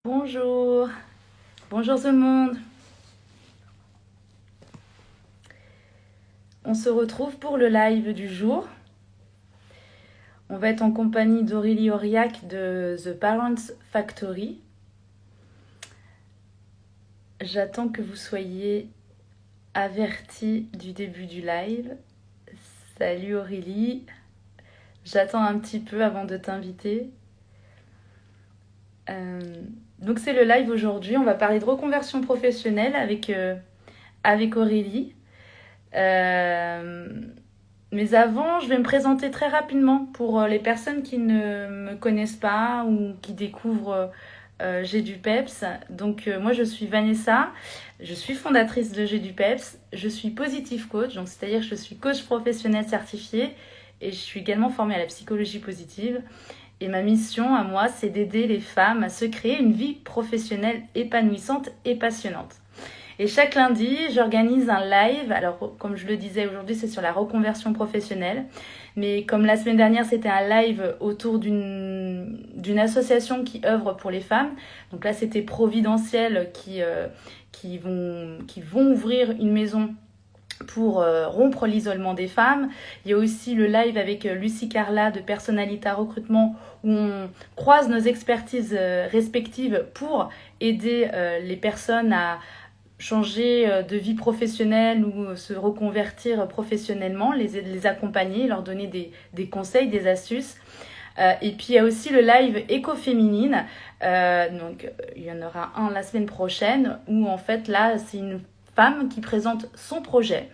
Bonjour, bonjour tout le monde. On se retrouve pour le live du jour. On va être en compagnie d'Aurélie Auriac de The Parents Factory. J'attends que vous soyez avertis du début du live. Salut Aurélie. J'attends un petit peu avant de t'inviter. Donc c'est le live aujourd'hui. On va parler de reconversion professionnelle avec Aurélie. Mais avant, je vais me présenter très rapidement pour les personnes qui ne me connaissent pas ou qui découvrent J'ai du Peps. Donc moi, je suis Vanessa, je suis fondatrice de J'ai du Peps, je suis positive coach, donc c'est-à-dire que je suis coach professionnel certifié et je suis également formée à la psychologie positive. Et ma mission à moi, c'est d'aider les femmes à se créer une vie professionnelle épanouissante et passionnante. Et chaque lundi, j'organise un live. Alors, comme je le disais, aujourd'hui, c'est sur la reconversion professionnelle. Mais comme la semaine dernière, c'était un live autour d'une association qui œuvre pour les femmes. Donc là, c'était Providentiel qui vont ouvrir une maison pour rompre l'isolement des femmes. Il y a aussi le live avec Lucie Carla de Personnalité Recrutement où on croise nos expertises respectives pour aider les personnes à changer de vie professionnelle ou se reconvertir professionnellement, les accompagner, leur donner des conseils, des astuces. Et puis il y a aussi le live écoféminine, donc il y en aura un la semaine prochaine, où en fait là c'est une femme qui présente son projet,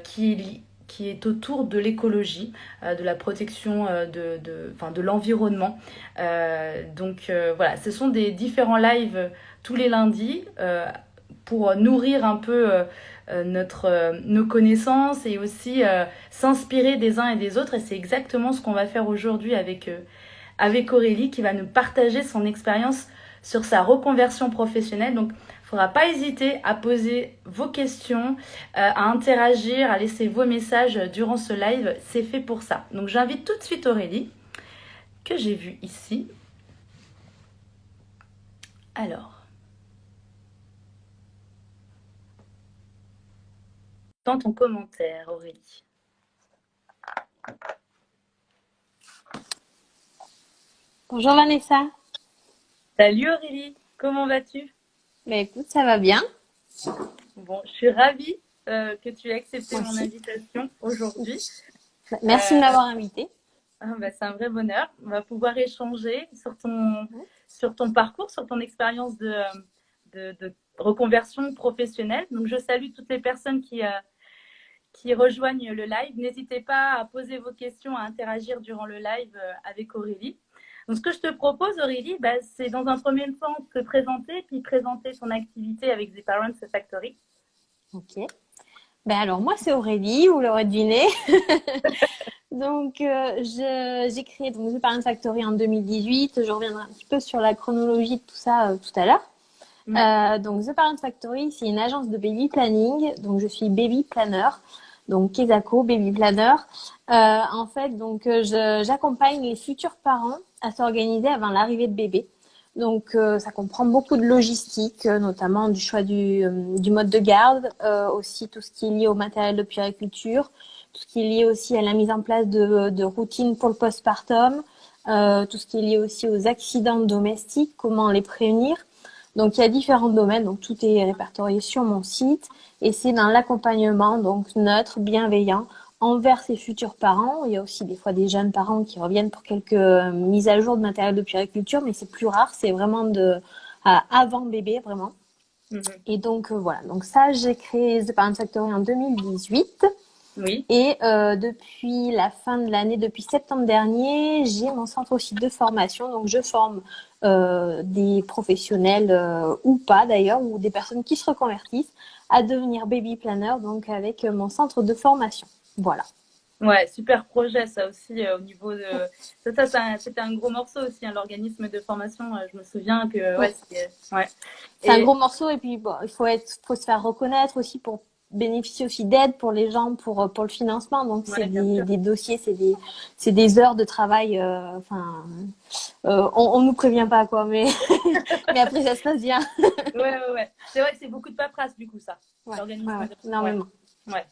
qui est autour de l'écologie, de la protection de l'environnement. Voilà, ce sont des différents lives tous les lundis pour nourrir un peu nos connaissances et aussi s'inspirer des uns et des autres. Et c'est exactement ce qu'on va faire aujourd'hui avec Aurélie qui va nous partager son expérience sur sa reconversion professionnelle. Donc, il ne faudra pas hésiter à poser vos questions, à interagir, à laisser vos messages durant ce live. C'est fait pour ça. Donc, j'invite tout de suite Aurélie, que j'ai vue ici. Alors, dans ton commentaire, Aurélie. Bonjour Vanessa. Salut Aurélie, comment vas-tu? Écoute, ça va bien. Bon, je suis ravie que tu aies accepté Moi mon aussi. invitation aujourd'hui. Merci de Euh, m'avoir invitée. c'est un vrai bonheur. On va pouvoir échanger sur ton parcours, sur ton expérience de reconversion professionnelle. Donc, je salue toutes les personnes qui rejoignent le live. N'hésitez pas à poser vos questions, à interagir durant le live avec Aurélie. Donc, ce que je te propose, Aurélie, c'est dans un premier temps te présenter, puis présenter ton activité avec The Parents Factory. Ok. Alors moi c'est Aurélie, vous l'aurez deviné. J'ai créé donc The Parent Factory en 2018. Je reviendrai un petit peu sur la chronologie de tout ça tout à l'heure. Ouais. Donc The Parent Factory, c'est une agence de baby planning. Donc je suis baby planner. Donc Kesako, baby planner. En fait, j'accompagne les futurs parents à s'organiser avant l'arrivée de bébé. Donc ça comprend beaucoup de logistique, notamment du choix du mode de garde, aussi tout ce qui est lié au matériel de puériculture, tout ce qui est lié aussi à la mise en place de routines pour le postpartum, tout ce qui est lié aussi aux accidents domestiques, comment les prévenir. Donc, il y a différents domaines, donc tout est répertorié sur mon site et c'est dans l'accompagnement, donc neutre, bienveillant envers ses futurs parents. Il y a aussi des fois des jeunes parents qui reviennent pour quelques mises à jour de matériel de puériculture, mais c'est plus rare, c'est vraiment avant bébé, vraiment. Mhm. Et donc, voilà. Donc ça, j'ai créé The Parent Factory en 2018. Oui. Et depuis la fin de l'année, depuis septembre dernier, j'ai mon centre aussi de formation. Donc, je forme des professionnels ou pas d'ailleurs, ou des personnes qui se reconvertissent à devenir baby planner, donc avec mon centre de formation. Voilà. Ouais, super projet, ça aussi, au niveau de. C'était un gros morceau aussi, hein, l'organisme de formation. Je me souviens que. Oui, Ouais, c'était. Ouais. c'est un Et gros morceau et puis bon, faut se faire reconnaître aussi pour bénéficie aussi d'aide pour les gens pour le financement. Donc, c'est Ouais, bien sûr. des dossiers, c'est des heures de travail. On nous prévient pas, quoi, mais, mais après, ça se passe bien. Ouais. C'est vrai que c'est beaucoup de paperasse, du coup, ça. Ouais, L'organisme de... Ouais, énormément. ouais.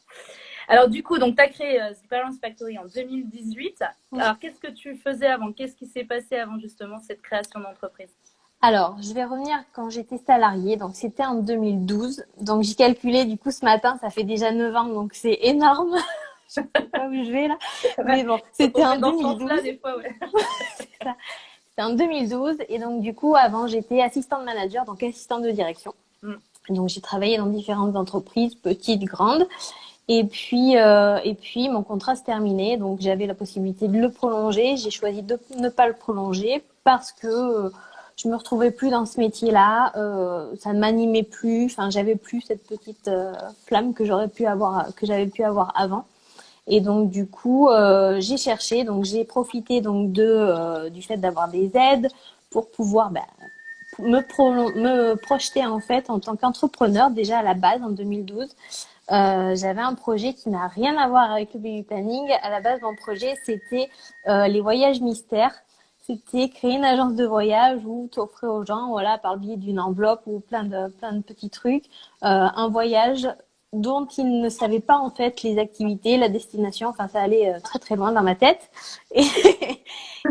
Alors, du coup, donc, tu as créé The Balance Factory en 2018. Ouais. Alors, qu'est-ce que tu faisais avant? Qu'est-ce qui s'est passé avant, justement, cette création d'entreprise? Alors, je vais revenir quand j'étais salariée. Donc, c'était en 2012. Donc, j'ai calculé, du coup, ce matin, ça fait déjà 9 ans. Donc, c'est énorme. Je ne sais pas où je vais là. Ouais. Mais bon, c'était On en est dans ce 2012. sens-là, des fois, ouais. C'était en 2012. Et donc, du coup, avant, j'étais assistante manager, donc assistante de direction. Mm. Donc, j'ai travaillé dans différentes entreprises, petites, grandes. Et puis, mon contrat se terminait. Donc, j'avais la possibilité de le prolonger. J'ai choisi de ne pas le prolonger parce que je me retrouvais plus dans ce métier-là. Ça ne m'animait plus. Enfin, j'avais plus cette petite flamme que j'avais pu avoir avant. Et donc, du coup, j'ai cherché. Donc, j'ai profité donc du fait d'avoir des aides pour pouvoir me projeter en fait en tant qu'entrepreneur déjà à la base en 2012. J'avais un projet qui n'a rien à voir avec le baby planning. À la base, mon projet, c'était les voyages mystères. C'était créer une agence de voyage où tu offrais aux gens, voilà, par le biais d'une enveloppe ou plein de petits trucs, un voyage dont ils ne savaient pas en fait les activités, la destination. Enfin, ça allait très très loin dans ma tête. Et,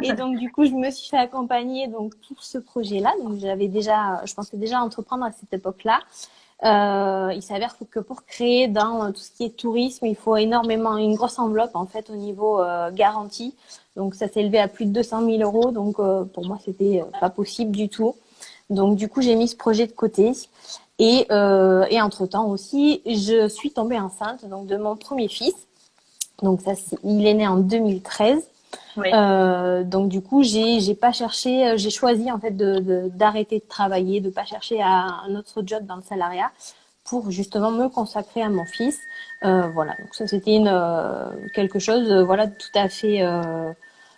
et donc du coup, je me suis fait accompagner donc pour ce projet-là. Donc je pensais déjà entreprendre à cette époque-là. Il s'avère que pour créer dans tout ce qui est tourisme, il faut une grosse enveloppe en fait au niveau garantie. Donc ça s'est élevé à plus de 200 000 euros. Donc pour moi, c'était pas possible du tout. Donc du coup, j'ai mis ce projet de côté. Et entre-temps aussi, je suis tombée enceinte donc de mon premier fils. Donc il est né en 2013. Oui. Donc du coup, j'ai pas cherché, j'ai choisi en fait d'arrêter de travailler, de pas chercher un autre job dans le salariat pour justement me consacrer à mon fils. Voilà, donc ça c'était quelque chose, voilà, tout à fait.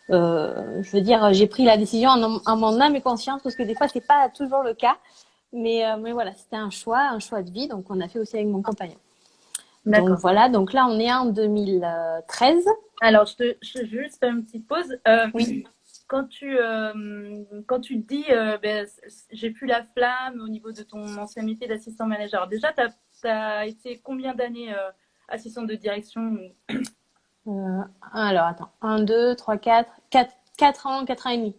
Je veux dire, j'ai pris la décision en mon âme et conscience parce que des fois c'est pas toujours le cas, mais voilà, c'était un choix de vie, donc on a fait aussi avec mon compagnon. Donc D'accord. voilà, donc là on est en 2013. Alors, je juste faire une petite pause. Oui. Quand tu te dis, j'ai plus la flamme au niveau de ton ancien métier d'assistant manager, déjà, tu as été combien d'années assistante de direction? Alors, attends. 1, 2, 3, 4 ans, 4 ans et demi.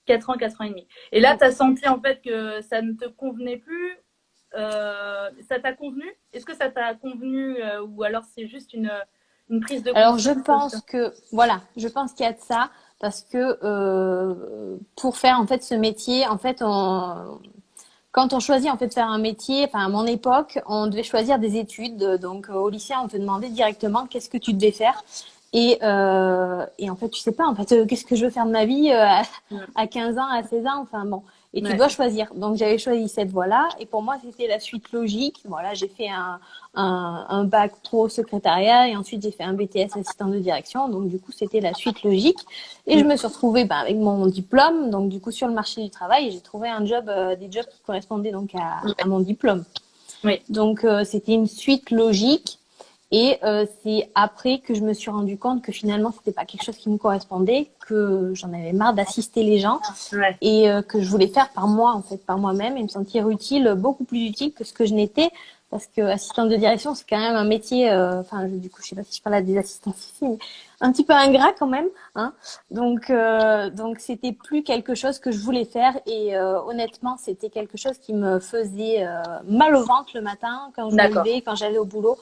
4 ans, 4 ans et demi. Et là, tu as senti en fait que ça ne te convenait plus. Ça t'a convenu? Est-ce que ça t'a convenu ou alors c'est juste une prise de Alors, je conscience? pense je pense qu'il y a de ça parce que pour faire en fait ce métier, en fait, quand on choisit en fait de faire un métier, enfin à mon époque, on devait choisir des études. Donc au lycée, on te demandait directement qu'est-ce que tu devais faire. Et en fait, tu sais pas en fait qu'est-ce que je veux faire de ma vie à 15 ans, à 16 ans. Enfin bon, et tu Ouais. dois choisir. Donc j'avais choisi cette voie-là. Et pour moi, c'était la suite logique. Voilà, j'ai fait un bac pro secrétariat et ensuite j'ai fait un BTS assistant de direction. Donc du coup, c'était la suite logique. Et je me suis retrouvée avec mon diplôme. Donc du coup, sur le marché du travail, et j'ai trouvé un job, des jobs qui correspondaient donc à mon diplôme. Oui. Donc c'était une suite logique. Et c'est après que je me suis rendu compte que finalement c'était pas quelque chose qui me correspondait, que j'en avais marre d'assister les gens Ouais. et que je voulais faire par moi en fait, par moi-même et me sentir utile, beaucoup plus utile que ce que je n'étais, parce que assistante de direction c'est quand même un métier, du coup je sais pas si je parle à des assistants ici, mais un petit peu ingrat quand même, hein. Donc c'était plus quelque chose que je voulais faire et honnêtement c'était quelque chose qui me faisait mal au ventre le matin quand je me D'accord. levais, quand j'allais au boulot.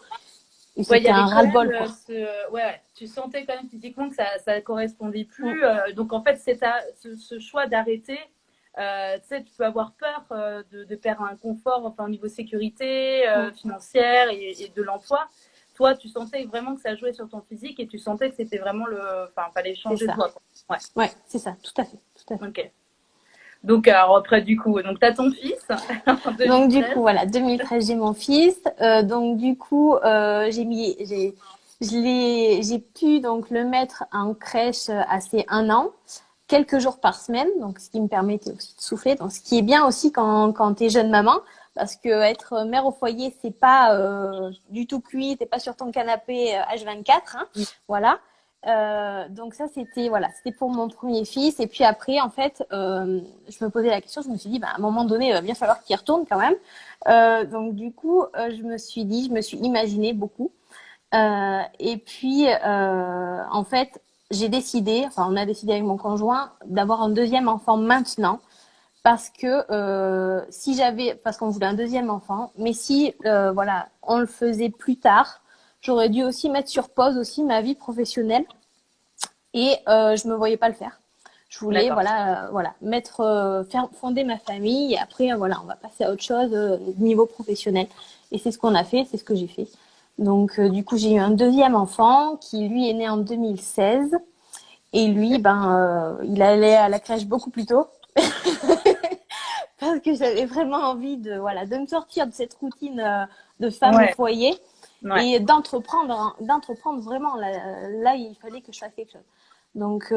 Et Ouais, il y c'était avait un quand même ras-le-bol, quoi. ouais, tu sentais quand même physiquement que ça correspondait plus. Donc en fait, c'est ce choix d'arrêter. Tu sais, tu peux avoir peur de perdre un confort, enfin au niveau sécurité financière et de l'emploi. Toi, tu sentais vraiment que ça jouait sur ton physique et tu sentais que c'était vraiment enfin, fallait C'est changer de ça. voie, quoi. Ouais, c'est ça, tout à fait, tout à fait. Ouais. Ok. Donc alors après du coup, donc t'as ton fils en Donc du 2013. coup, voilà, 2013, j'ai mon fils. Donc du coup, j'ai pu donc le mettre en crèche à ses 1 an. quelques jours par semaine, donc ce qui me permettait aussi de souffler. Donc, ce qui est bien aussi quand tu es jeune maman, parce que être mère au foyer, c'est pas du tout cuit, t'es pas sur ton canapé H24, hein, voilà. Donc ça, c'était pour mon premier fils. Et puis après, en fait, je me posais la question, je me suis dit, à un moment donné, il va bien falloir qu'il retourne quand même. Donc du coup, je me suis imaginé beaucoup. Et puis, en fait, on a décidé avec mon conjoint d'avoir un deuxième enfant maintenant. Parce qu'on voulait un deuxième enfant, mais si on le faisait plus tard, j'aurais dû aussi mettre sur pause aussi ma vie professionnelle et je me voyais pas le faire. Je voulais faire fonder ma famille et après on va passer à autre chose niveau professionnel et c'est ce qu'on a fait, c'est ce que j'ai fait. Donc du coup j'ai eu un deuxième enfant qui lui est né en 2016 et lui il allait à la crèche beaucoup plus tôt. Parce que j'avais vraiment envie de me sortir de cette routine de femme au foyer et d'entreprendre vraiment. Là, il fallait que je fasse quelque chose. Donc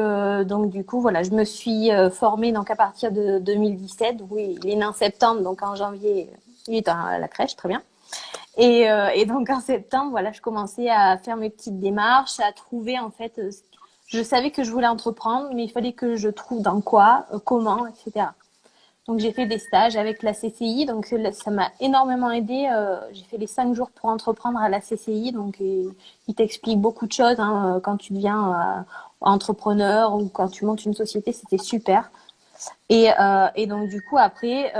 du coup, voilà, je me suis formée donc à partir de 2017. Oui, il est né en septembre, donc en janvier, il est à la crèche, très bien. Et donc en septembre, voilà, je commençais à faire mes petites démarches, à trouver en fait. Je savais que je voulais entreprendre, mais il fallait que je trouve dans quoi, comment, etc. Donc, j'ai fait des stages avec la CCI. Donc, ça m'a énormément aidé. J'ai fait les 5 jours pour entreprendre à la CCI. Donc, il t'explique beaucoup de choses quand tu deviens entrepreneur ou quand tu montes une société. C'était super. Et donc, du coup, après,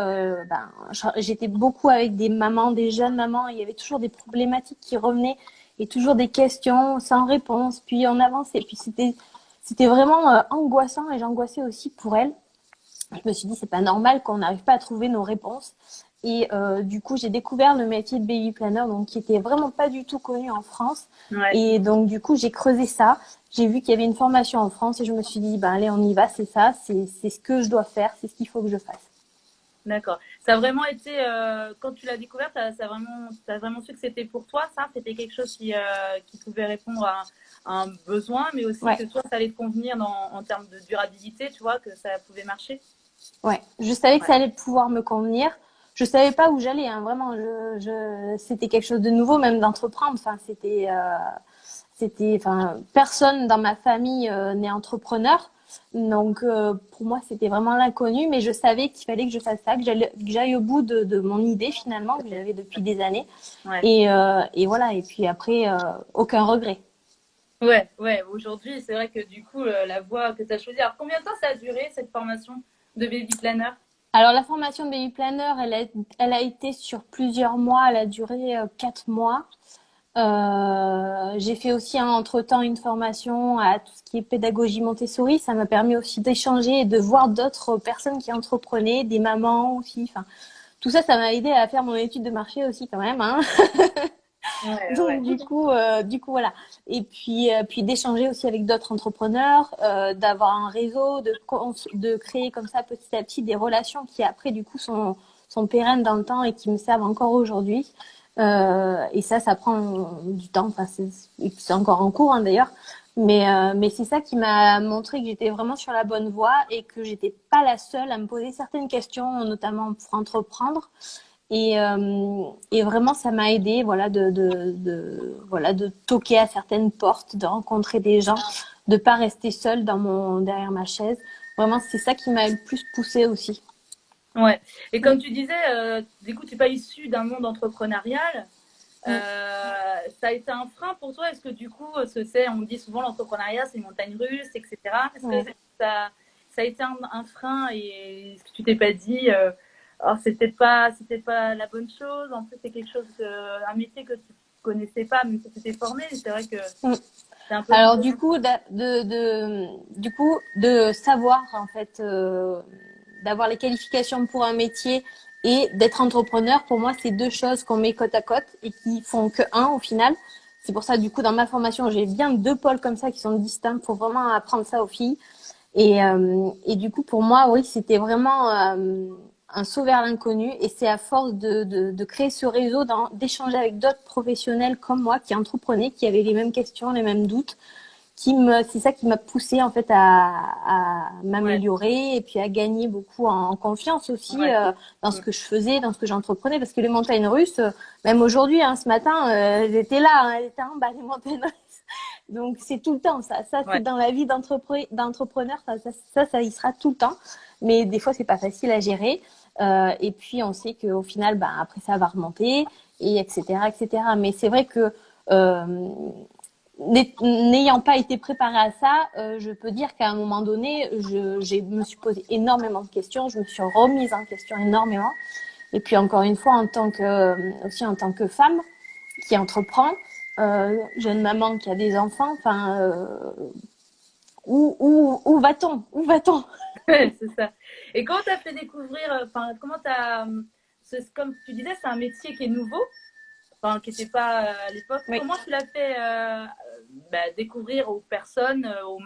j'étais beaucoup avec des mamans, des jeunes mamans. Il y avait toujours des problématiques qui revenaient et toujours des questions sans réponse. Puis, on avançait. Puis, c'était vraiment angoissant et j'angoissais aussi pour elles. Je me suis dit, c'est pas normal qu'on n'arrive pas à trouver nos réponses. Et du coup, j'ai découvert le métier de baby planner, donc qui était vraiment pas du tout connu en France. Ouais. Et donc, du coup, j'ai creusé ça. J'ai vu qu'il y avait une formation en France et je me suis dit, allez, on y va, c'est ça, c'est ce que je dois faire, c'est ce qu'il faut que je fasse. D'accord. Ça a vraiment été, quand tu l'as découvert, t'as vraiment su que c'était pour toi, ça? C'était quelque chose qui pouvait répondre à un besoin, mais aussi que toi, ça allait te convenir en termes de durabilité, tu vois, que ça pouvait marcher? Ouais, je savais que ça allait pouvoir me convenir. Je savais pas où j'allais, hein. Vraiment, c'était quelque chose de nouveau, même d'entreprendre. Enfin, personne dans ma famille n'est entrepreneur. Donc, pour moi, c'était vraiment l'inconnu, mais je savais qu'il fallait que je fasse ça, que j'aille au bout de mon idée finalement, que j'avais depuis des années. Ouais. Et voilà, et puis après, aucun regret. Ouais. Aujourd'hui, c'est vrai que du coup, la voie que tu as choisie. Alors, combien de temps ça a duré, cette formation de baby planner? Alors, la formation de baby planner, elle a été sur plusieurs mois, elle a duré 4 mois. J'ai fait aussi entre-temps une formation à tout ce qui est pédagogie Montessori. Ça m'a permis aussi d'échanger et de voir d'autres personnes qui entreprenaient, des mamans aussi. Enfin, tout ça, ça m'a aidé à faire mon étude de marché aussi quand même, hein. Donc du coup, voilà. Et puis d'échanger aussi avec d'autres entrepreneurs, d'avoir un réseau, de créer comme ça petit à petit des relations qui après du coup sont pérennes dans le temps et qui me servent encore aujourd'hui. Et ça prend du temps. Enfin, c'est encore en cours hein, d'ailleurs. Mais c'est ça qui m'a montré que j'étais vraiment sur la bonne voie et que j'étais pas la seule à me poser certaines questions, notamment pour entreprendre. Et vraiment, ça m'a aidé, de toquer à certaines portes, de rencontrer des gens, de pas rester seule derrière ma chaise. Vraiment, c'est ça qui m'a le plus poussée aussi. Ouais. Et comme tu disais, du coup, tu n'es pas issu d'un monde entrepreneurial. Ça a été un frein pour toi? Est-ce que du coup, on dit souvent l'entrepreneuriat, c'est une montagne russe, etc. Est-ce que ça a été un frein et est-ce que tu t'es pas dit, alors c'est peut-être pas la bonne chose. En plus, c'est quelque chose, un métier que tu connaissais pas, même si tu t'es formé. C'est vrai que c'est un peu. Alors du coup, de savoir en fait, d'avoir les qualifications pour un métier et d'être entrepreneur, pour moi, c'est deux choses qu'on met côte à côte et qui font que un au final. C'est pour ça, du coup, dans ma formation, j'ai bien deux pôles comme ça qui sont distincts pour vraiment apprendre ça aux filles. Et du coup, pour moi, oui, c'était vraiment un saut vers l'inconnu. Et c'est à force de créer ce réseau, d'échanger avec d'autres professionnels comme moi qui entreprenaient, qui avaient les mêmes questions, les mêmes doutes, c'est ça qui m'a poussée en fait à m'améliorer et puis à gagner beaucoup en confiance aussi dans ce que je faisais, dans ce que j'entreprenais, parce que les montagnes russes, même aujourd'hui, ce matin, elles étaient là, elles étaient en bas les montagnes russes. Donc c'est tout le temps ça c'est dans la vie d'entrepreneur, ça y sera tout le temps, mais des fois c'est pas facile à gérer. Et puis on sait qu'au final, après ça va remonter et etc. Mais c'est vrai que n'ayant pas été préparée à ça, je peux dire qu'à un moment donné, je me suis posé énormément de questions, je me suis remise en question énormément. Et puis encore une fois, aussi en tant que femme qui entreprend, jeune maman qui a des enfants, où va-t-on? Où va-t-on? Ouais, c'est ça. Et comment t'as fait découvrir, comme tu disais, c'est un métier qui est nouveau, qui n'était pas à l'époque. Oui. Comment tu l'as fait découvrir aux personnes, aux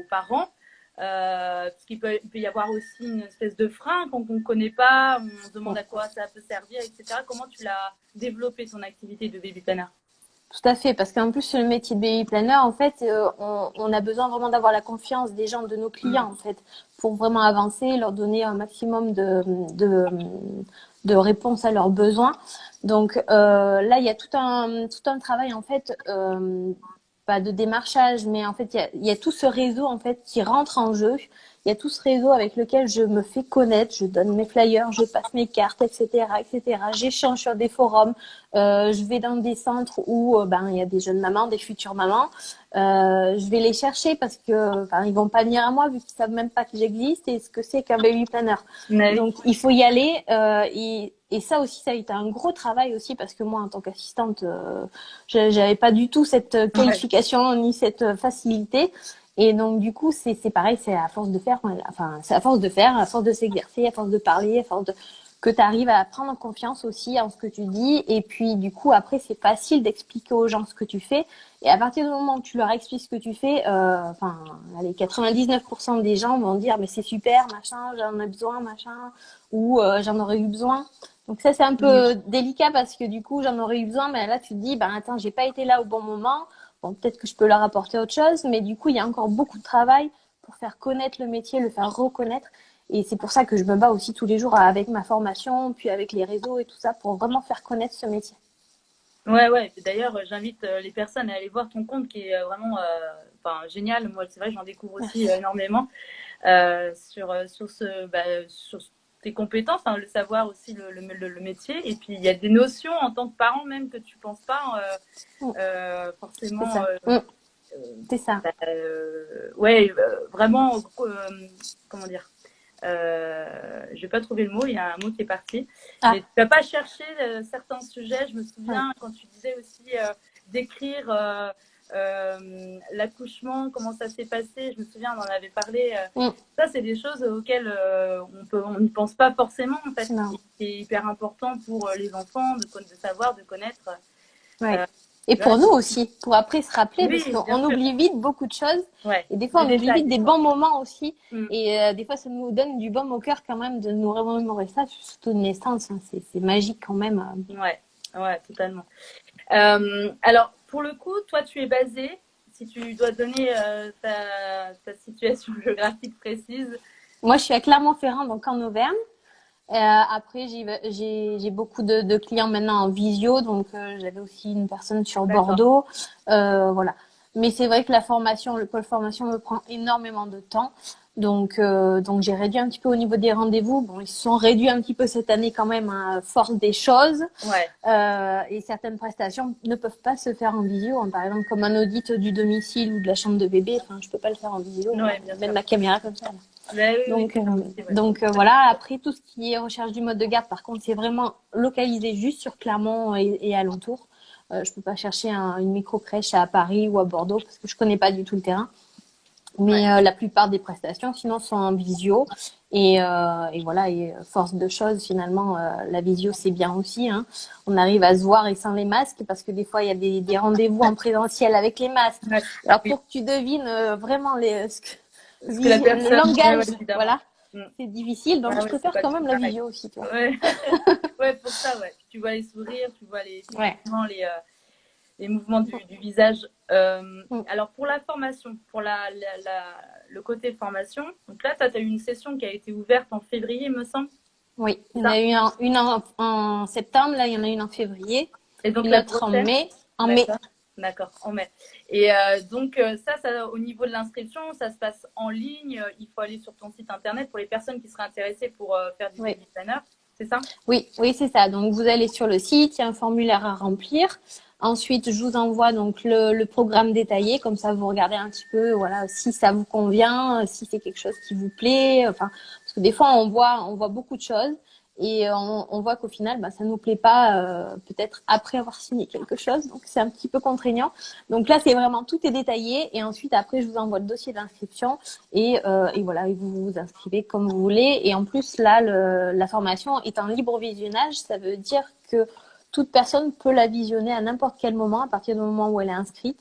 parents, parce qu'il peut y avoir aussi une espèce de frein quand on ne connaît pas, on se demande à quoi ça peut servir, etc. Comment tu l'as développé ton activité de baby planner? Tout à fait, parce qu'en plus sur le métier de baby planner, en fait, on a besoin vraiment d'avoir la confiance des gens, de nos clients, en fait, pour vraiment avancer, leur donner un maximum de réponses à leurs besoins. Donc là, il y a tout un travail en fait, pas de démarchage, mais en fait, il y a tout ce réseau en fait qui rentre en jeu. Il y a tout ce réseau avec lequel je me fais connaître, je donne mes flyers, je passe mes cartes, etc. J'échange sur des forums, je vais dans des centres où il y a des jeunes mamans, des futures mamans. Je vais les chercher parce que ils vont pas venir à moi vu qu'ils savent même pas que j'existe et ce que c'est qu'un baby planner. Oui. Donc il faut y aller et ça aussi, ça a été un gros travail aussi parce que moi, en tant qu'assistante, j'avais pas du tout cette qualification ni cette facilité. Et donc du coup, c'est pareil, c'est à force de faire, c'est à force de faire, à force de s'exercer, à force de parler, que tu arrives à prendre confiance aussi en ce que tu dis. Et puis du coup, après, c'est facile d'expliquer aux gens ce que tu fais. Et à partir du moment où tu leur expliques ce que tu fais, allez, 99% des gens vont dire mais c'est super, machin, j'en ai besoin, machin, ou j'en aurais eu besoin. Donc ça, c'est un peu délicat parce que du coup, j'en aurais eu besoin, mais là, tu te dis, attends, j'ai pas été là au bon moment. Bon, peut-être que je peux leur apporter autre chose, mais du coup, il y a encore beaucoup de travail pour faire connaître le métier, le faire reconnaître. Et c'est pour ça que je me bats aussi tous les jours avec ma formation, puis avec les réseaux et tout ça, pour vraiment faire connaître ce métier. Ouais. D'ailleurs, j'invite les personnes à aller voir ton compte qui est vraiment génial. Moi, c'est vrai, j'en découvre aussi énormément sur tes compétences, le savoir aussi, le métier. Et puis, il y a des notions en tant que parent même que tu ne penses pas forcément. C'est ça. Vraiment, comment dire, je vais pas trouver le mot, il y a un mot qui est parti. Mais tu vas pas chercher certains sujets. Je me souviens quand tu disais aussi d'écrire l'accouchement, comment ça s'est passé. Je me souviens, on en avait parlé. Ça, c'est des choses auxquelles on n'y pense pas forcément en fait. C'est hyper important pour les enfants de savoir, de connaître. Et pour nous aussi, pour après se rappeler, parce qu'on oublie vite beaucoup de choses. Et des fois, on oublie vite des bons moments aussi. Et des fois, ça nous donne du baume au cœur quand même de nous remémorer ça, surtout une naissance. C'est magique quand même. Ouais, totalement. Alors, pour le coup, toi, tu es basée, si tu dois donner ta situation géographique précise. Moi, je suis à Clermont-Ferrand, donc en Auvergne. Après, j'ai beaucoup de clients maintenant en visio, donc j'avais aussi une personne sur Bordeaux, voilà. Mais c'est vrai que le pôle formation me prend énormément de temps, donc j'ai réduit un petit peu au niveau des rendez-vous. Bon, ils se sont réduits un petit peu cette année quand même à force des choses, et certaines prestations ne peuvent pas se faire en visio, par exemple comme un audit du domicile ou de la chambre de bébé. Enfin, je peux pas le faire en visio, mettre ma caméra comme ça. Donc voilà, après tout ce qui est recherche du mode de garde, par contre, c'est vraiment localisé juste sur Clermont et alentour. Je peux pas chercher une micro-crèche à Paris ou à Bordeaux parce que je connais pas du tout le terrain. Mais la plupart des prestations, sinon, sont en visio. Et voilà, et force de choses, finalement, la visio, c'est bien aussi. On arrive à se voir et sans les masques parce que des fois, il y a des rendez-vous en présentiel avec les masques. Alors, pour que tu devines vraiment le langage, voilà, c'est difficile. Donc, je préfère quand même la vidéo aussi, tu vois. Pour ça, tu vois les sourires, tu vois les mouvements du visage. Mm. Alors, pour la formation, pour le côté formation, donc là, tu as eu une session qui a été ouverte en février, il me semble. Oui, il y en Ça. a eu une en septembre, là, il y en a une en février, Et donc, une la autre en prochaine. mai. En mai. D'accord, d'accord, en mai. Et donc, ça, au niveau de l'inscription, ça se passe en ligne. Il faut aller sur ton site internet pour les personnes qui seraient intéressées pour faire du Oui. baby planner. C'est ça? Oui, oui, c'est ça. Donc, vous allez sur le site, il y a un formulaire à remplir. Ensuite, je vous envoie donc le programme détaillé, comme ça vous regardez un petit peu, voilà, si ça vous convient, si c'est quelque chose qui vous plaît. Enfin, parce que des fois on voit beaucoup de choses et on voit qu'au final, bah, ça nous plaît pas, peut-être après avoir signé quelque chose. Donc c'est un petit peu contraignant. Donc là, c'est vraiment tout est détaillé et ensuite après, je vous envoie le dossier d'inscription et voilà, et vous vous inscrivez comme vous voulez. Et en plus là, la formation est en libre visionnage, ça veut dire que toute personne peut la visionner à n'importe quel moment, à partir du moment où elle est inscrite.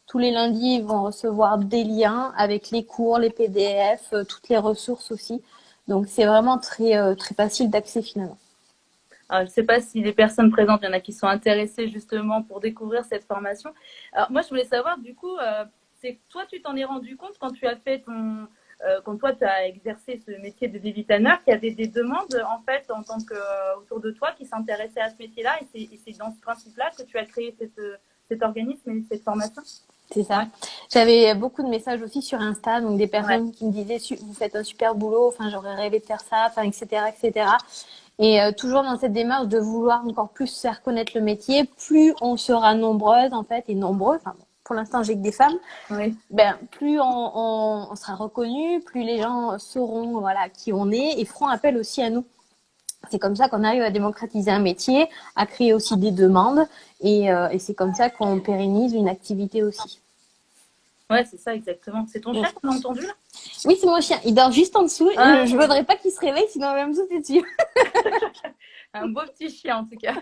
Tous les lundis, ils vont recevoir des liens avec les cours, les PDF, toutes les ressources aussi. Donc, c'est vraiment très facile d'accès finalement. Alors, je ne sais pas si les personnes présentes, il y en a qui sont intéressées justement pour découvrir cette formation. Alors, moi, je voulais savoir, du coup, c'est toi, tu t'en es rendu compte quand tu as fait quand toi, tu as exercé ce métier de baby planner, qu'il y avait des demandes, en fait, en tant que, autour de toi, qui s'intéressaient à ce métier-là, et c'est dans ce principe-là que tu as créé cet organisme et cette formation? C'est ça. J'avais beaucoup de messages aussi sur Insta, donc des personnes Ouais. qui me disaient vous faites un super boulot, enfin j'aurais rêvé de faire ça, enfin etc etc. Et toujours dans cette démarche de vouloir encore plus faire connaître le métier, plus on sera nombreuses en fait et nombreux. Enfin bon, pour l'instant j'ai que des femmes. Oui. Ben plus on sera reconnu, plus les gens sauront voilà qui on est et feront appel aussi à nous. C'est comme ça qu'on arrive à démocratiser un métier, à créer aussi des demandes et c'est comme ça qu'on pérennise une activité aussi. Ouais, c'est ça, exactement. C'est ton chien qu'on a entendu là? Oui, c'est mon chien. Il dort juste en dessous. Ah, Je voudrais pas qu'il se réveille, sinon il va me sauter dessus. un beau petit chien en tout cas.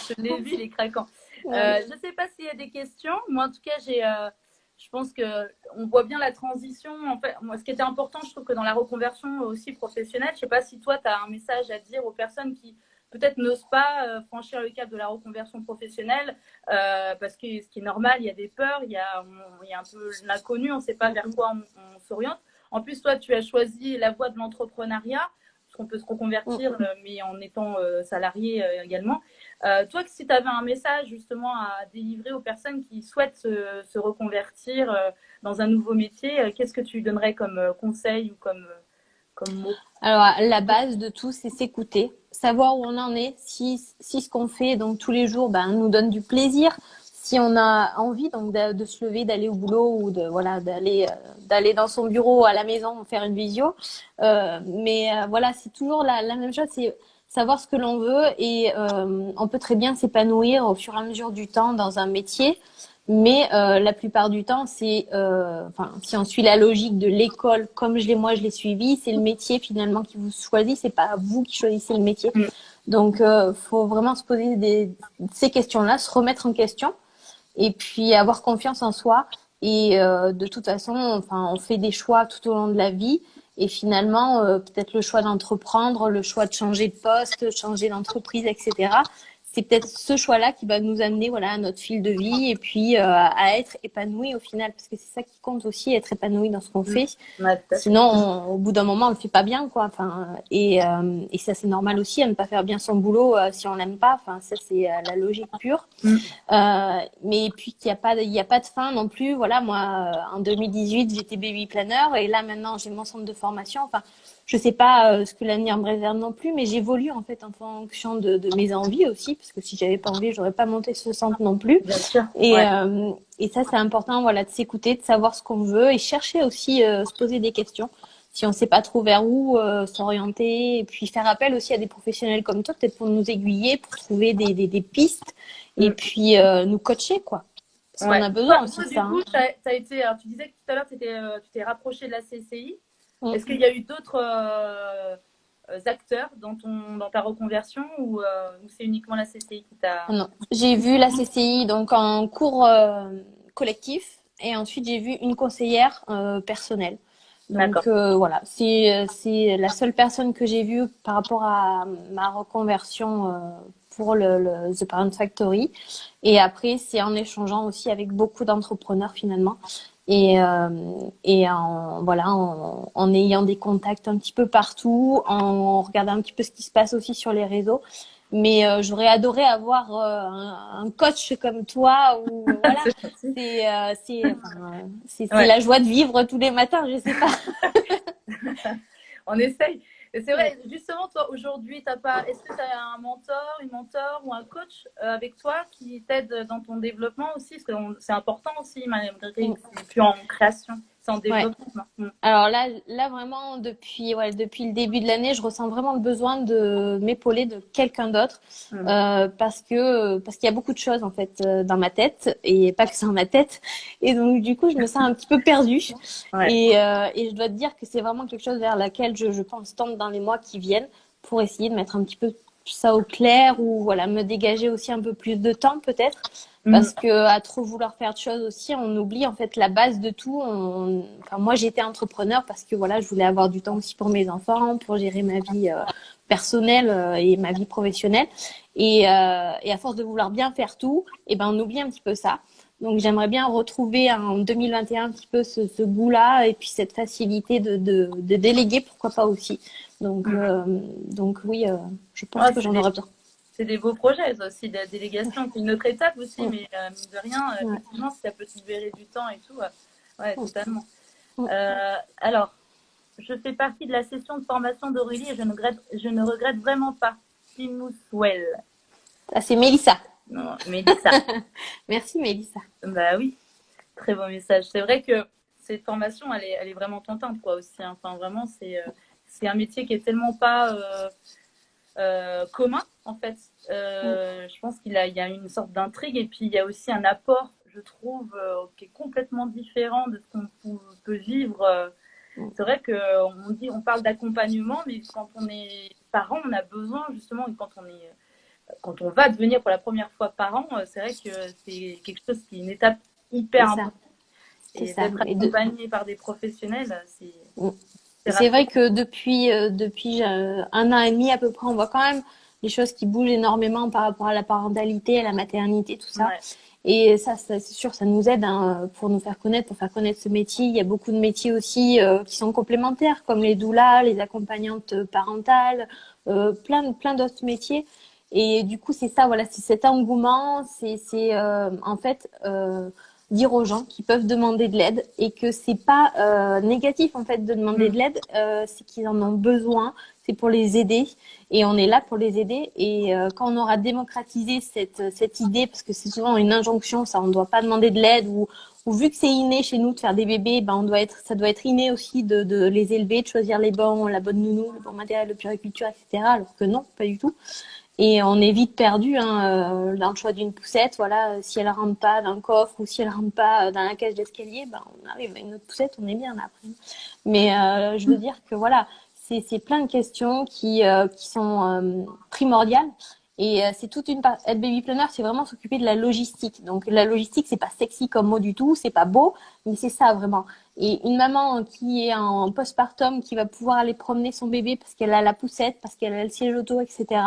Je l'ai vu, il est craquant. Je ne sais pas s'il y a des questions. Moi, en tout cas, je pense que on voit bien la transition. En fait, moi, ce qui était important, je trouve que dans la reconversion aussi professionnelle, je ne sais pas si toi, tu as un message à dire aux personnes qui peut-être n'osent pas franchir le cap de la reconversion professionnelle, parce que ce qui est normal, il y a des peurs, il y a un peu l'inconnu, on ne sait pas vers quoi on s'oriente. En plus, toi, tu as choisi la voie de l'entrepreneuriat, qu'on peut se reconvertir, mais en étant salarié également. Toi, si tu avais un message justement à délivrer aux personnes qui souhaitent se reconvertir dans un nouveau métier, qu'est-ce que tu donnerais comme conseil ou comme mot? Alors, la base de tout, c'est s'écouter, savoir où on en est, si ce qu'on fait donc tous les jours nous donne du plaisir, si on a envie donc de se lever, d'aller au boulot ou d'aller dans son bureau à la maison faire une visio. Mais voilà, c'est toujours la même chose, c'est savoir ce que l'on veut et on peut très bien s'épanouir au fur et à mesure du temps dans un métier. Mais la plupart du temps, si on suit la logique de l'école, comme moi je l'ai suivi, c'est le métier finalement qui vous choisit, c'est pas vous qui choisissez le métier. Donc, faut vraiment se poser ces questions-là, se remettre en question, et puis avoir confiance en soi. Et de toute façon, on fait des choix tout au long de la vie. Et finalement, peut-être le choix d'entreprendre, le choix de changer de poste, changer d'entreprise, etc. C'est peut-être ce choix-là qui va nous amener à notre fil de vie et puis à être épanoui au final. Parce que c'est ça qui compte aussi, être épanoui dans ce qu'on fait. Sinon, au bout d'un moment, on le fait pas bien, quoi. Et ça, c'est normal aussi, à ne pas faire bien son boulot si on l'aime pas. Ça, c'est la logique pure. Mais puis qu'il y a pas de fin non plus. Voilà, moi, en 2018, j'étais baby planner et là, maintenant, j'ai mon centre de formation. Je sais pas ce que l'avenir me réserve non plus, mais j'évolue en fait en fonction de mes envies aussi, parce que si j'avais pas envie, j'aurais pas monté ce centre non plus. Bien sûr. Et ça, c'est important, de s'écouter, de savoir ce qu'on veut et chercher aussi, se poser des questions. Si on sait pas trop vers où s'orienter, et puis faire appel aussi à des professionnels comme toi, peut-être pour nous aiguiller, pour trouver des pistes, et puis nous coacher, quoi. Parce qu'on a besoin aussi de ça. Du coup, t'as été, alors, tu disais que tout à l'heure, tu t'es rapproché de la CCI. Est-ce qu'il y a eu d'autres acteurs dans ta reconversion ou c'est uniquement la CCI qui t'a... Non, j'ai vu la CCI donc en cours collectif et ensuite j'ai vu une conseillère personnelle. D'accord. Donc voilà, c'est la seule personne que j'ai vue par rapport à ma reconversion pour le The Parent Factory. Et après, c'est en échangeant aussi avec beaucoup d'entrepreneurs finalement. Et voilà, en ayant des contacts un petit peu partout, en regardant un petit peu ce qui se passe aussi sur les réseaux. Mais j'aurais adoré avoir un coach comme toi ou voilà, C'est gentil. c'est Ouais. la joie de vivre tous les matins, je sais pas. On essaye. Et c'est Ouais. vrai, justement, toi, aujourd'hui, est-ce que tu as un mentor, une mentor ou un coach avec toi qui t'aide dans ton développement aussi? Parce que c'est important aussi, malgré Mm. que c'est plus en création, c'est en Ouais. développement. Alors là vraiment, depuis le début de l'année, je ressens vraiment le besoin de m'épauler de quelqu'un d'autre Mm. parce qu'il y a beaucoup de choses en fait dans ma tête et pas que c'est dans ma tête. Et donc du coup, je me sens un petit peu perdue. Ouais. Et je dois te dire que c'est vraiment quelque chose vers laquelle je pense tendre dans les mois qui viennent pour essayer de mettre un petit peu ça au clair ou voilà, me dégager aussi un peu plus de temps peut-être. Mm. Parce que à trop vouloir faire de choses aussi, on oublie en fait la base de tout. Enfin, moi, j'étais entrepreneur parce que voilà, je voulais avoir du temps aussi pour mes enfants, pour gérer ma vie personnelle et ma vie professionnelle. Et à force de vouloir bien faire tout, et ben on oublie un petit peu ça. Donc j'aimerais bien retrouver en 2021 un petit peu ce goût-là et puis cette facilité de déléguer, pourquoi pas aussi. Donc, Mm. donc oui, je pense Ouais, que j'en aurais besoin. c'est des beaux projets, ça aussi, de la délégation. C'est une autre étape aussi, Mm, mais mine de rien, ouais, effectivement, si ça peut te libérer du temps et tout, ouais, mm, totalement. mm. Alors, je fais partie de la session de formation d'Aurélie et je ne regrette vraiment pas. Well. Ah, c'est Mélissa. Non, Mélissa. Merci Mélissa. Bah oui, très beau message. C'est vrai que cette formation, elle est vraiment tentante, quoi, aussi. Hein. Enfin, vraiment, c'est un métier qui est tellement pas commun, en fait. Mm, Je pense il y a une sorte d'intrigue et puis il y a aussi un apport, je trouve, qui est complètement différent de ce peut vivre. mm. C'est vrai on parle d'accompagnement, mais quand on est parent, on a besoin justement, et quand on va devenir pour la première fois parent, c'est vrai que c'est quelque chose qui est une étape C'est hyper ça, importante. c'est Et ça. d'être accompagné par des professionnels, Mm. c'est Et c'est vrai rassurant. que depuis un an et demi à peu près, on voit quand même les choses qui bougent énormément par rapport à la parentalité, à la maternité, tout ça. Ouais. Et ça c'est sûr, ça nous aide hein, pour nous faire connaître, pour faire connaître ce métier. Il y a beaucoup de métiers aussi qui sont complémentaires, comme les doulas, les accompagnantes parentales, plein d'autres métiers. Et du coup, c'est ça, voilà, c'est cet engouement, c'est en fait dire aux gens qu'ils peuvent demander de l'aide et que c'est pas négatif en fait de demander Mm. de l'aide, c'est qu'ils en ont besoin, c'est pour les aider et on est là pour les aider. Et quand on aura démocratisé cette idée, parce que c'est souvent une injonction, ça, on ne doit pas demander de l'aide ou vu que c'est inné chez nous de faire des bébés, ben ça doit être inné aussi de les élever, de choisir la bonne nounou, le bon matériel de puériculture, etc. Alors que non, pas du tout. Et on est vite perdu hein, dans le choix d'une poussette. Voilà, si elle rentre pas dans le coffre ou si elle rentre pas dans la cage d'escalier, ben on arrive à une autre poussette, on est bien là après. Mais je veux dire que voilà, c'est plein de questions qui sont primordiales. Et c'est toute une part. Être baby planner, c'est vraiment s'occuper de la logistique. Donc la logistique, c'est pas sexy comme mot du tout, c'est pas beau, mais c'est ça vraiment. Et une maman qui est en postpartum, qui va pouvoir aller promener son bébé parce qu'elle a la poussette, parce qu'elle a le siège auto, etc.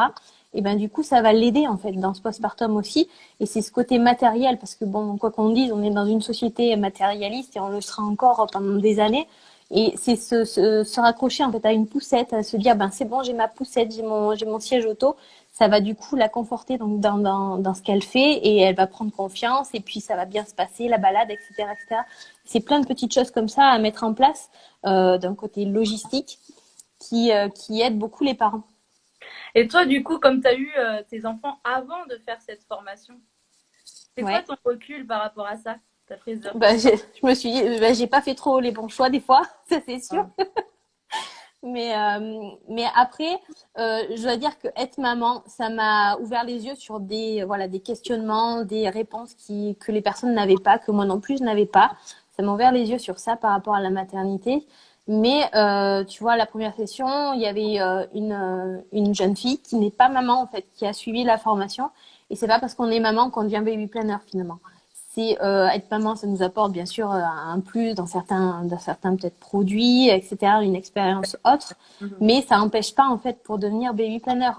Et ben du coup, ça va l'aider en fait dans ce postpartum aussi. Et c'est ce côté matériel, parce que bon, quoi qu'on dise, on est dans une société matérialiste et on le sera encore pendant des années. Et c'est se raccrocher en fait à une poussette, à se dire ben c'est bon, j'ai ma poussette, j'ai mon siège auto. Ça va du coup la conforter donc dans ce qu'elle fait et elle va prendre confiance et puis ça va bien se passer, la balade, etc., etc. C'est plein de petites choses comme ça à mettre en place d'un côté logistique qui aide beaucoup les parents. Et toi, du coup, comme tu as eu tes enfants avant de faire cette formation, c'est quoi Ouais. ton recul par rapport à ça, ta prise de Bah, recul? je me suis dit, bah, j'ai pas fait trop les bons choix des fois, ça c'est sûr. Ouais. Mais après, je dois dire que être maman, ça m'a ouvert les yeux sur voilà, des questionnements, des réponses que les personnes n'avaient pas, que moi non plus je n'avais pas. Ça m'a ouvert les yeux sur ça par rapport à la maternité. Mais tu vois, la première session, il y avait une jeune fille qui n'est pas maman en fait, qui a suivi la formation. Et c'est pas parce qu'on est maman qu'on devient baby planner finalement. c'est être maman, ça nous apporte bien sûr un plus dans certains peut-être produits, etc., une expérience autre, Mhm. mais ça n'empêche pas en fait pour devenir baby planner.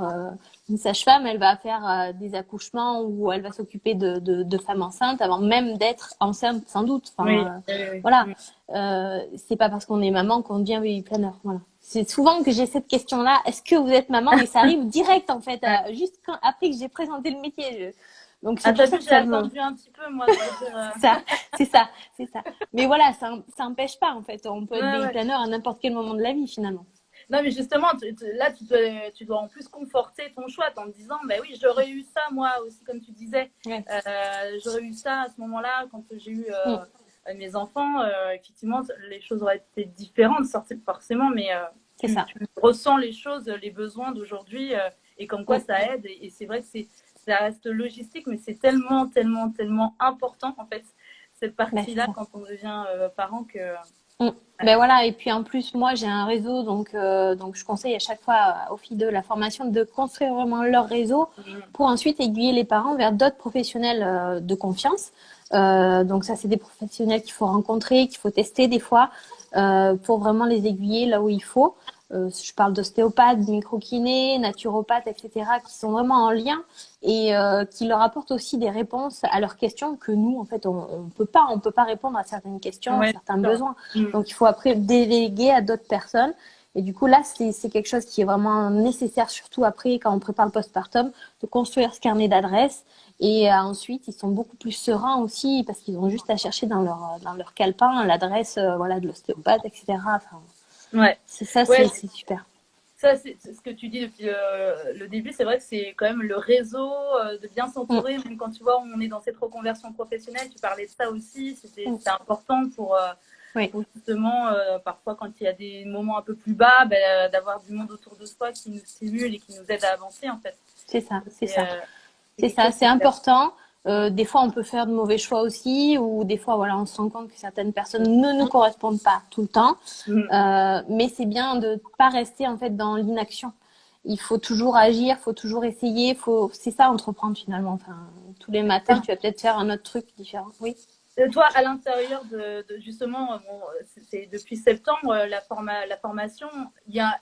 Une sage-femme, elle va faire des accouchements ou elle va s'occuper de femmes enceintes avant même d'être enceinte sans doute. Oui, Enfin, oui, oui. voilà, Mm. c'est pas parce qu'on est maman qu'on devient baby planner. Voilà. C'est souvent que j'ai cette question-là. Est-ce que vous êtes maman? Et ça arrive direct en fait, Ouais. juste après que j'ai présenté le métier. Donc c'est Ah, pour t'as ça vu, que j'ai ça me attendu un petit peu, moi, pour dire. c'est ça, c'est ça, c'est ça. Mais voilà, ça empêche pas en fait. On peut être Ouais, baby ouais. planner à n'importe quel moment de la vie finalement. Non, mais justement, là, tu dois en plus conforter ton choix en te disant, bah oui, j'aurais eu ça, moi aussi, comme tu disais. Ouais. J'aurais eu ça à ce moment-là, quand j'ai eu Mm. mes enfants. Effectivement, les choses auraient été différentes, forcément, mais C'est ça. tu ressens les choses, les besoins d'aujourd'hui, et comme quoi Mm. ça aide. Et c'est vrai que ça reste logistique, mais c'est tellement, tellement, tellement important, en fait, cette Ben, c'est partie-là, ça. quand on devient parent, que. Mm. Ouais. Ben voilà, et puis en plus, moi j'ai un réseau, donc je conseille à chaque fois aux filles de la formation de construire vraiment leur réseau pour ensuite aiguiller les parents vers d'autres professionnels de confiance. Donc ça, c'est des professionnels qu'il faut rencontrer, qu'il faut tester des fois pour vraiment les aiguiller là où il faut. Je parle d'ostéopathes, de microkinés, naturopathes, etc., qui sont vraiment en lien et qui leur apportent aussi des réponses à leurs questions que nous, en fait, on peut pas répondre à certaines questions, Ouais, certains d'accord. besoins. Donc, il faut après déléguer à d'autres personnes. Et du coup, là, c'est quelque chose qui est vraiment nécessaire, surtout après, quand on prépare le postpartum, de construire ce carnet d'adresses. Et ensuite, ils sont beaucoup plus sereins aussi, parce qu'ils ont juste à chercher dans leur calepin l'adresse voilà, de l'ostéopathe, etc. Enfin, Ouais. c'est ça, Ouais, c'est super. ça, c'est ce que tu dis depuis le début. C'est vrai que c'est quand même le réseau, de bien Mm, s'entourer. Même quand tu vois, on est dans cette reconversion professionnelle, tu parlais de ça aussi. mm. C'était important Oui, pour justement, parfois, quand il y a des moments un peu plus bas, ben, d'avoir du monde autour de soi qui nous stimule et qui nous aide à avancer, en fait. c'est ça, c'est C'est ça. C'est quelque ça, chose c'est qui est. important. Des fois, on peut faire de mauvais choix aussi, ou des fois, voilà, on se rend compte que certaines personnes ne nous correspondent pas tout le temps. Mm. Mais c'est bien de ne pas rester en fait dans l'inaction. Il faut toujours agir, il faut toujours essayer. C'est ça entreprendre finalement. Enfin, tous les matins, tu vas peut-être faire un autre truc différent. Oui. Toi, à l'intérieur justement, bon, c'est depuis septembre, la formation, il y a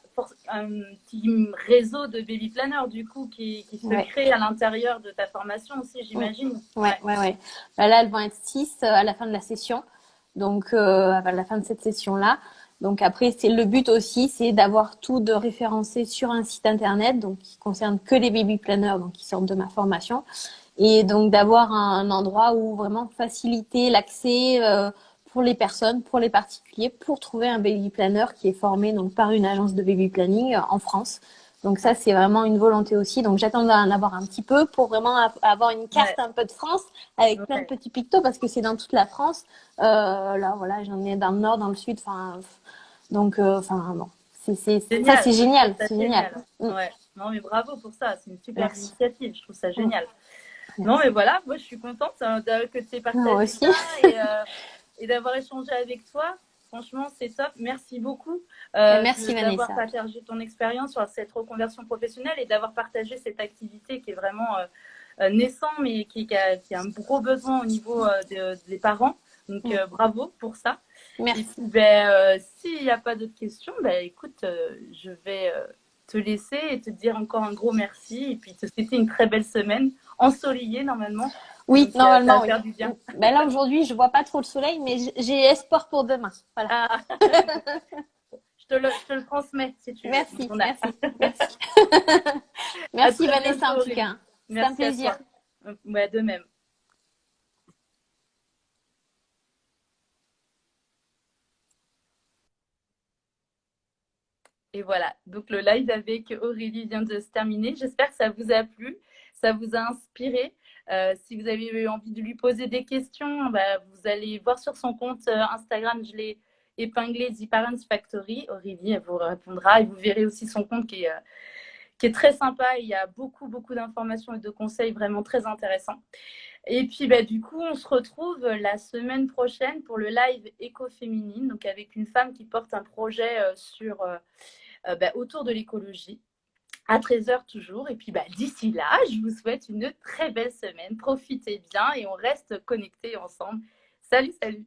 un petit réseau de baby planners du coup qui se Ouais. crée à l'intérieur de ta formation aussi, Mm. j'imagine. Ouais, Ouais. ouais, ouais. Bah là, elles vont être 6 à la fin de la session. Donc, à la fin de cette session-là. Donc après, c'est le but aussi, c'est d'avoir tout de référencé sur un site internet, donc qui concerne que les baby planners, donc qui sortent de ma formation, et donc d'avoir un endroit où vraiment faciliter l'accès pour les personnes, pour les particuliers, pour trouver un baby planner qui est formé donc par une agence de baby planning en France. Donc ça, c'est vraiment une volonté aussi. Donc j'attends d'en avoir un petit peu pour vraiment avoir une carte Ouais. un peu de France avec plein de Ouais. petits pictos parce que c'est dans toute la France. Là, voilà, j'en ai dans le nord, dans le sud. Enfin, donc, enfin, bon, ça, Génial. c'est Je trouve génial, ça c'est génial. génial. Mm. Ouais. Non, mais bravo pour ça. C'est une superbe Merci. initiative. Je trouve ça Mm. génial. Non, mais Merci. voilà, moi, je suis contente que tu aies Moi partagé aussi. ça et d'avoir échangé avec toi. Franchement, c'est top. Merci beaucoup Merci d'avoir Vanessa. partagé ton expérience sur cette reconversion professionnelle et d'avoir partagé cette activité qui est vraiment naissant, mais qui a un gros besoin au niveau des parents. Donc, Mm. bravo pour ça. Et puis, Merci. ben, s'il n'y a pas d'autres questions, ben, écoute, je vais te laisser et te dire encore un gros merci et puis te souhaiter une très belle semaine ensoleillée normalement. Oui, Donc, ça va normalement, oui. faire du Mm. bien. Ben là, aujourd'hui, je vois pas trop le soleil, mais j'ai espoir pour demain. Voilà. Ah, je te le transmets si tu veux. Merci, On a. merci, merci. À Merci très bientôt, Vanessa en tout cas, Aurélie. hein. C'est un Merci à plaisir. toi. Ouais, de même. Et voilà, donc le live avec Aurélie vient de se terminer. J'espère que ça vous a plu, ça vous a inspiré. Si vous avez eu envie de lui poser des questions, bah, vous allez voir sur son compte Instagram, je l'ai épinglé, The Parents Factory. Aurélie, elle vous répondra et vous verrez aussi son compte qui est très sympa. Il y a beaucoup, beaucoup d'informations et de conseils vraiment très intéressants. Et puis, bah, du coup, on se retrouve la semaine prochaine pour le live écoféminine, donc avec une femme qui porte un projet autour de l'écologie. à 13h toujours. Et puis d'ici là, je vous souhaite une très belle semaine. Profitez bien et on reste connectés ensemble. Salut, salut!